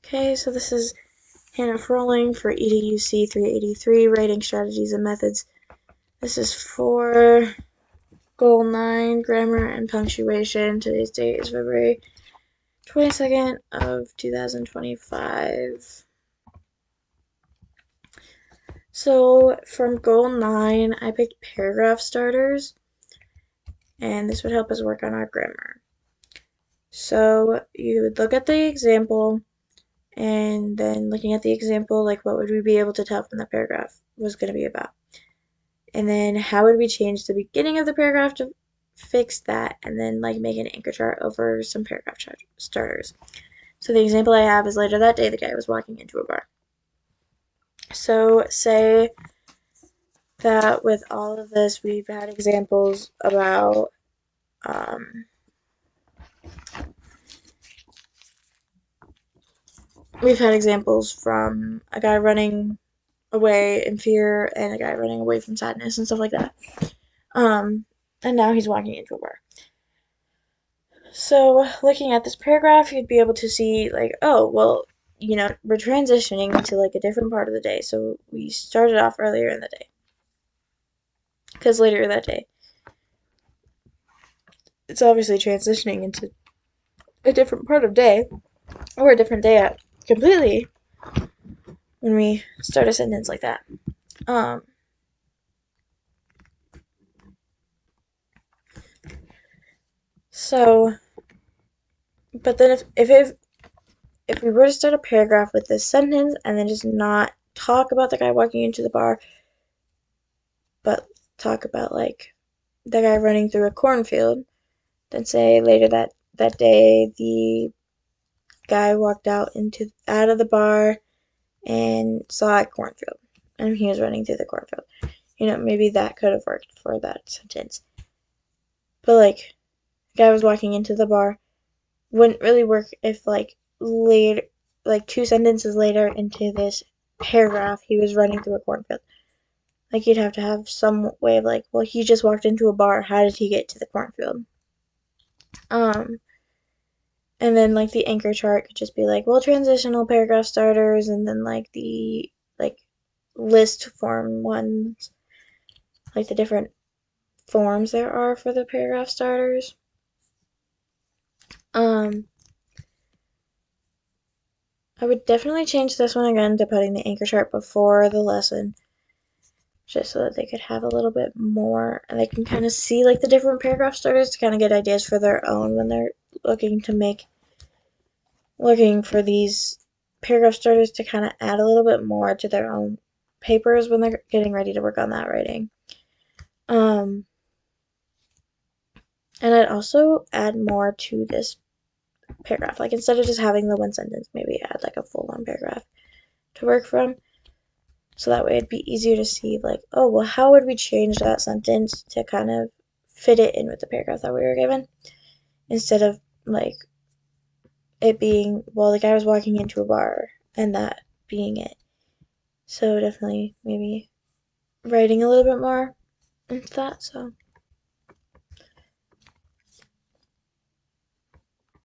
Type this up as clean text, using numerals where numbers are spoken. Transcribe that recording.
Okay, so this is Hannah Froling for EDUC 383, Writing Strategies and Methods. This is for Goal 9, Grammar and Punctuation. Today's date is February 22nd of 2025. So from Goal 9, I picked paragraph starters, and this would help us work on our grammar. So you would look at the example, and then looking at the example, like what would we be able to tell from the paragraph was going to be about. And then how would we change the beginning of the paragraph to fix that, and then like make an anchor chart over some paragraph starters. So the example I have is later that day the guy was walking into a bar. So say that with all of this we've had examples about we've had examples from a guy running away in fear and a guy running away from sadness and stuff like that. And now he's walking into a bar. So looking at this paragraph, you'd be able to see like, oh, well, we're transitioning to like a different part of the day. So we started off earlier in the day. Because later that day, it's obviously transitioning into a different part of day or a different day completely when we start a sentence like that. Um, so, but then if we were to start a paragraph with this sentence and then just not talk about the guy walking into the bar, but talk about like the guy running through a cornfield, then say later that day the guy walked out of the bar and saw a cornfield and he was running through the cornfield. Maybe that could have worked for that sentence. But like the guy was walking into the bar wouldn't really work if like later like two sentences later into this paragraph he was running through a cornfield. Like you'd have to have some way of like, well, he just walked into a bar, how did he get to the cornfield? Um And then like the anchor chart could just be like, well, transitional paragraph starters, and then like the like list form ones, like the different forms there are for the paragraph starters. Um, I would definitely change this one again to putting the anchor chart before the lesson, just so that they could have a little bit more and they can kind of see like the different paragraph starters to kind of get ideas for their own when they're looking for these paragraph starters to kind of add a little bit more to their own papers when they're getting ready to work on that writing. Um, and I'd also add more to this paragraph. Like instead of just having the one sentence, maybe add like a full-on paragraph to work from. So that way it'd be easier to see like, oh, well, how would we change that sentence to kind of fit it in with the paragraph that we were given? Instead of like it being, well, the guy was walking into a bar and that being it. So definitely maybe writing a little bit more into that. So